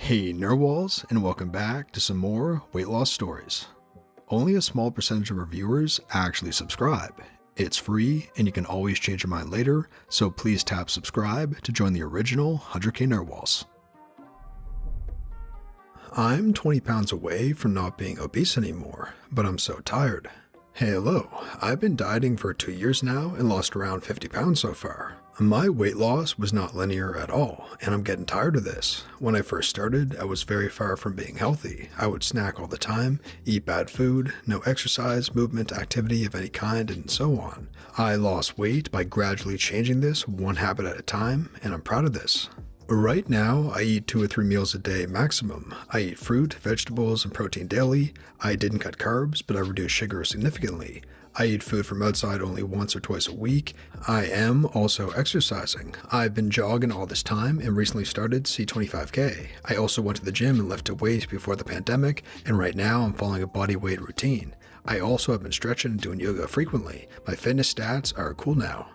Hey Narwhals, and welcome back to some more weight loss stories. Only a small percentage of our viewers actually subscribe. It's free and you can always change your mind later, so please tap subscribe to join the original 100k Narwhals. I'm 20 pounds away from not being obese anymore, but I'm so tired. Hey, hello, I've been dieting for 2 years now and lost around 50 pounds so far. My weight loss was not linear at all, and I'm getting tired of this. When I first started, I was very far from being healthy. I would snack all the time, eat bad food, no exercise, movement, activity of any kind, and so on. I lost weight by gradually changing this one habit at a time, and I'm proud of this. Right now, I eat 2 or 3 meals a day maximum. I eat fruit, vegetables, and protein daily. I didn't cut carbs, but I reduced sugar significantly. I eat food from outside only once or twice a week. I am also exercising. I've been jogging all this time and recently started C25K. I also went to the gym and lifted weights before the pandemic, and right now I'm following a body weight routine. I also have been stretching and doing yoga frequently. My fitness stats are cool now.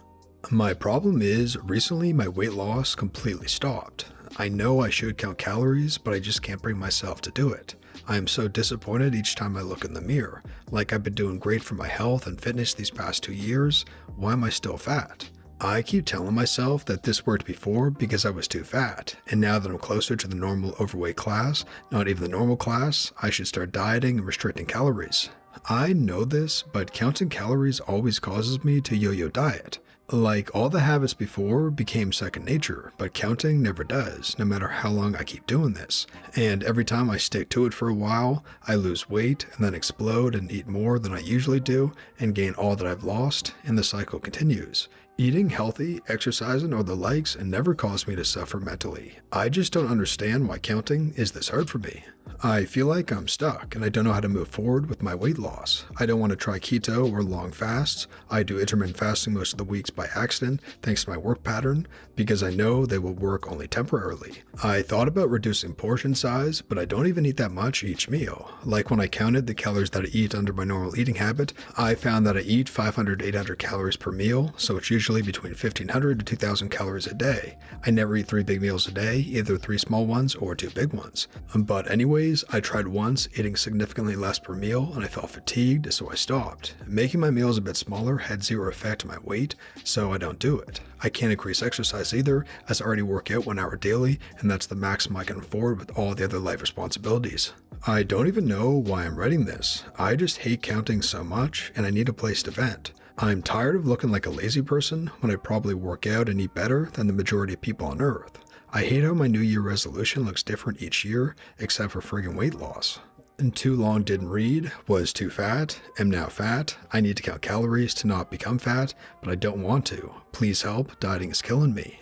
My problem is, recently my weight loss completely stopped. I know I should count calories, but I just can't bring myself to do it. I am so disappointed each time I look in the mirror. Like I've been doing great for my health and fitness these past 2 years, why am I still fat? I keep telling myself that this worked before because I was too fat, and now that I'm closer to the normal overweight class, not even the normal class, I should start dieting and restricting calories. I know this, but counting calories always causes me to yo-yo diet. Like all the habits before became second nature, but counting never does, no matter how long I keep doing this. And every time I stick to it for a while, I lose weight and then explode and eat more than I usually do and gain all that I've lost, and the cycle continues. Eating healthy, exercising, or the likes never caused me to suffer mentally. I just don't understand why counting is this hard for me. I feel like I'm stuck and I don't know how to move forward with my weight loss. I don't want to try keto or long fasts. I do intermittent fasting most of the weeks by accident thanks to my work pattern because I know they will work only temporarily. I thought about reducing portion size, but I don't even eat that much each meal. Like when I counted the calories that I eat under my normal eating habit, I found that I eat 500 to 800 calories per meal, so it's usually between 1500 to 2000 calories a day. I never eat 3 big meals a day, either 3 small ones or 2 big ones. But anyways, I tried once eating significantly less per meal and I felt fatigued, so I stopped. Making my meals a bit smaller had zero effect on my weight, so I don't do it. I can't increase exercise either, as I already work out 1 hour daily, and that's the maximum I can afford with all the other life responsibilities. I don't even know why I'm writing this. I just hate counting so much, and I need a place to vent. I'm tired of looking like a lazy person when I probably work out and eat better than the majority of people on earth. I hate how my New Year resolution looks different each year, except for friggin' weight loss. And too long didn't read, was too fat, am now fat, I need to count calories to not become fat, but I don't want to. Please help, dieting is killing me.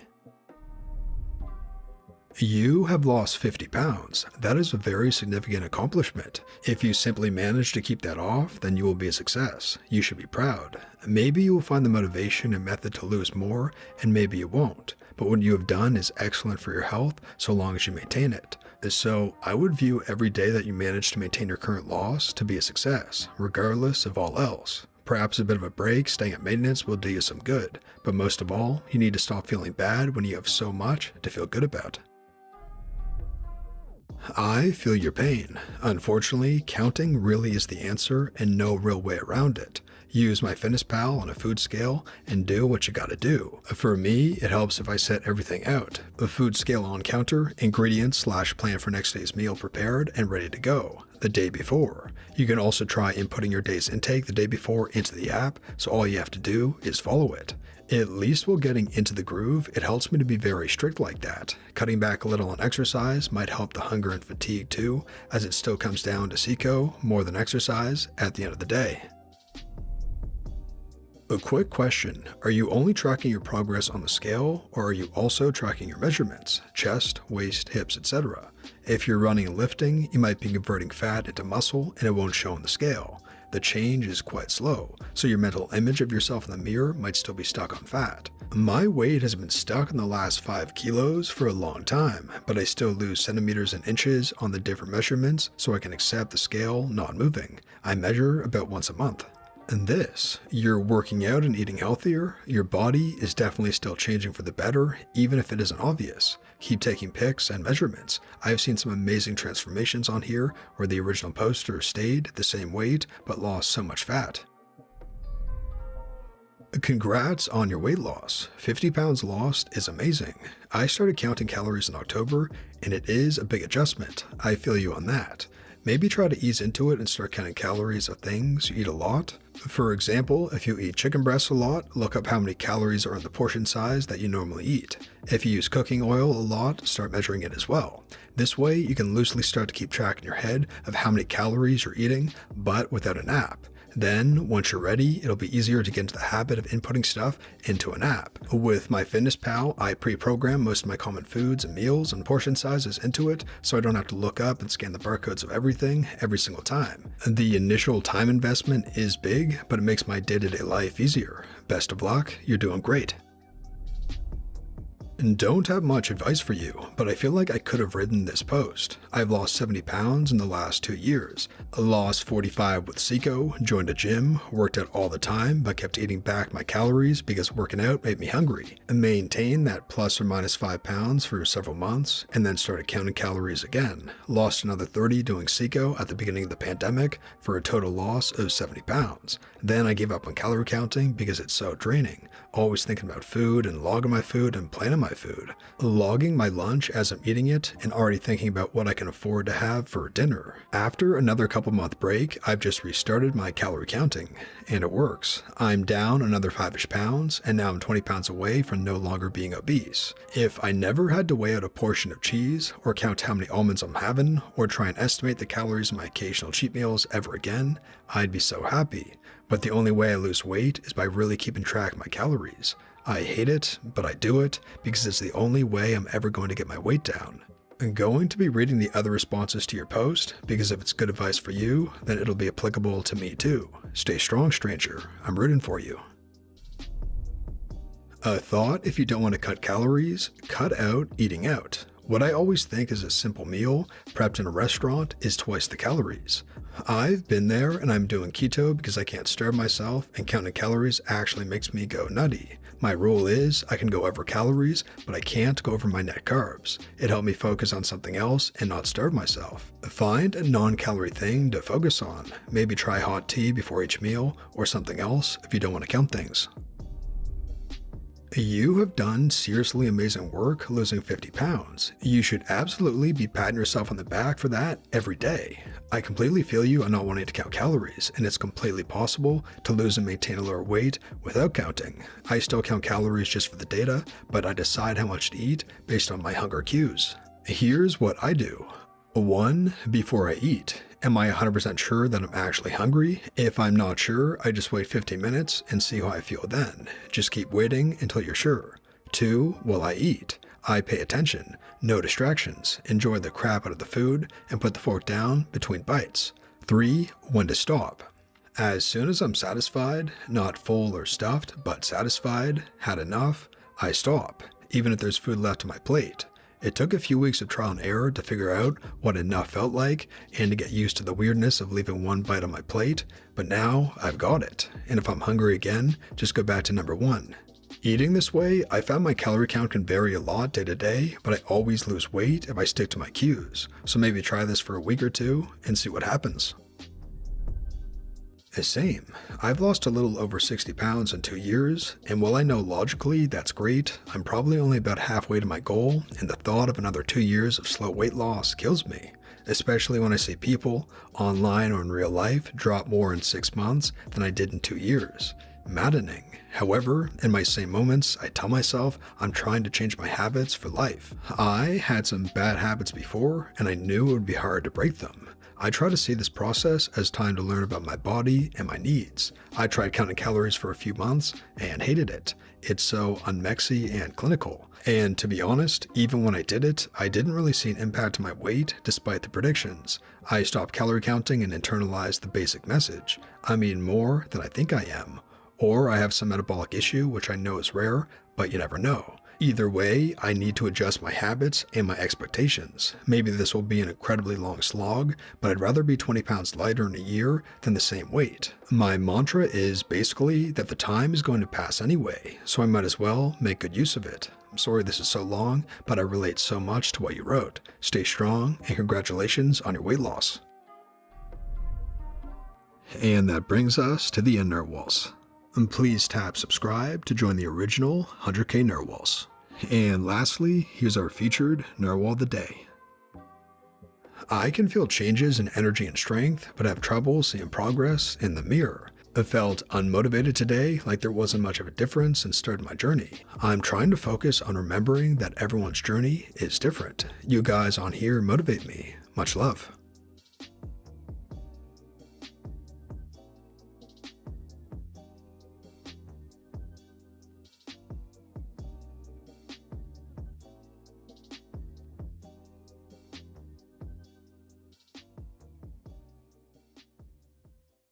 You have lost 50 pounds. That is a very significant accomplishment. If you simply manage to keep that off, then you will be a success. You should be proud. Maybe you will find the motivation and method to lose more, and maybe you won't. But what you have done is excellent for your health, so long as you maintain it. So I would view every day that you manage to maintain your current loss to be a success, regardless of all else. Perhaps a bit of a break, staying at maintenance will do you some good. But most of all, you need to stop feeling bad when you have so much to feel good about. I feel your pain. Unfortunately, counting really is the answer and no real way around it. Use MyFitnessPal on a food scale and do what you gotta do. For me, it helps if I set everything out. A food scale on counter, ingredients / plan for next day's meal prepared and ready to go the day before. You can also try inputting your day's intake the day before into the app, so all you have to do is follow it. At least while getting into the groove, it helps me to be very strict like that. Cutting back a little on exercise might help the hunger and fatigue too, as it still comes down to CECO more than exercise at the end of the day. A quick question, are you only tracking your progress on the scale, or are you also tracking your measurements, chest, waist, hips, etc.? If you're running and lifting, you might be converting fat into muscle and it won't show on the scale. The change is quite slow, so your mental image of yourself in the mirror might still be stuck on fat. My weight has been stuck in the last 5 kilos for a long time, but I still lose centimeters and inches on the different measurements so I can accept the scale not moving. I measure about once a month. And this, you're working out and eating healthier, your body is definitely still changing for the better, even if it isn't obvious. Keep taking pics and measurements. I've seen some amazing transformations on here where the original poster stayed the same weight but lost so much fat. Congrats on your weight loss. 50 pounds lost is amazing. I started counting calories in October, and it is a big adjustment. I feel you on that. Maybe try to ease into it and start counting calories of things you eat a lot. For example, if you eat chicken breasts a lot, look up how many calories are in the portion size that you normally eat. If you use cooking oil a lot, start measuring it as well. This way, you can loosely start to keep track in your head of how many calories you're eating, but without an app. Then, once you're ready, it'll be easier to get into the habit of inputting stuff into an app. With MyFitnessPal, I pre-program most of my common foods and meals and portion sizes into it, so I don't have to look up and scan the barcodes of everything every single time. The initial time investment is big, but it makes my day-to-day life easier. Best of luck, you're doing great. Don't have much advice for you, but I feel like I could have written this post. I've lost 70 pounds in the last 2 years. I lost 45 with Seco, joined a gym, worked out all the time, but kept eating back my calories because working out made me hungry. I maintained that plus or minus 5 pounds for several months, and then started counting calories again. Lost another 30 doing Seco at the beginning of the pandemic for a total loss of 70 pounds. Then I gave up on calorie counting because it's so draining. Always thinking about food and logging my food and planning my food. Logging my lunch as I'm eating it and already thinking about what I can afford to have for dinner. After another couple month break, I've just restarted my calorie counting, and it works. I'm down another 5-ish pounds, and now I'm 20 pounds away from no longer being obese. If I never had to weigh out a portion of cheese, or count how many almonds I'm having, or try and estimate the calories in my occasional cheat meals ever again, I'd be so happy. But the only way I lose weight is by really keeping track of my calories. I hate it, but I do it because it's the only way I'm ever going to get my weight down. I'm going to be reading the other responses to your post because if it's good advice for you, then it'll be applicable to me too. Stay strong, stranger. I'm rooting for you. A thought: if you don't want to cut calories, cut out eating out. What I always think is a simple meal, prepped in a restaurant, is twice the calories. I've been there and I'm doing keto because I can't starve myself, and counting calories actually makes me go nutty. My rule is I can go over calories, but I can't go over my net carbs. It helped me focus on something else and not starve myself. Find a non-calorie thing to focus on. Maybe try hot tea before each meal or something else if you don't want to count things. You have done seriously amazing work losing 50 pounds. You should absolutely be patting yourself on the back for that every day. I completely feel you on not wanting to count calories, and it's completely possible to lose and maintain a lower weight without counting. I still count calories just for the data, but I decide how much to eat based on my hunger cues. Here's what I do. 1. Before I eat. Am I 100% sure that I'm actually hungry? If I'm not sure, I just wait 15 minutes and see how I feel then. Just keep waiting until you're sure. 2. While I eat. I pay attention, no distractions, enjoy the crap out of the food, and put the fork down between bites. 3. When to stop. As soon as I'm satisfied, not full or stuffed, but satisfied, had enough, I stop, even if there's food left on my plate. It took a few weeks of trial and error to figure out what enough felt like and to get used to the weirdness of leaving one bite on my plate, but now I've got it, and if I'm hungry again, just go back to number 1. Eating this way, I found my calorie count can vary a lot day to day, but I always lose weight if I stick to my cues, so maybe try this for a week or 2 and see what happens. Same. I've lost a little over 60 pounds in 2 years, and while I know logically that's great, I'm probably only about halfway to my goal, and the thought of another 2 years of slow weight loss kills me, especially when I see people, online or in real life, drop more in 6 months than I did in 2 years. Maddening. However, in my same moments, I tell myself I'm trying to change my habits for life. I had some bad habits before, and I knew it would be hard to break them. I try to see this process as time to learn about my body and my needs. I tried counting calories for a few months and hated it. It's so unmexy and clinical. And to be honest, even when I did it, I didn't really see an impact on my weight despite the predictions. I stopped calorie counting and internalized the basic message. I'm eating more than I think I am. Or I have some metabolic issue which I know is rare, but you never know. Either way, I need to adjust my habits and my expectations. Maybe this will be an incredibly long slog, but I'd rather be 20 pounds lighter in a year than the same weight. My mantra is basically that the time is going to pass anyway, so I might as well make good use of it. I'm sorry this is so long, but I relate so much to what you wrote. Stay strong, and congratulations on your weight loss. And that brings us to the end, Narwhals. And please tap subscribe to join the original 100k Narwhals. And lastly, here's our featured Narwhal of the Day. I can feel changes in energy and strength, but have trouble seeing progress in the mirror. I felt unmotivated today, like there wasn't much of a difference and started my journey. I'm trying to focus on remembering that everyone's journey is different. You guys on here motivate me. Much love.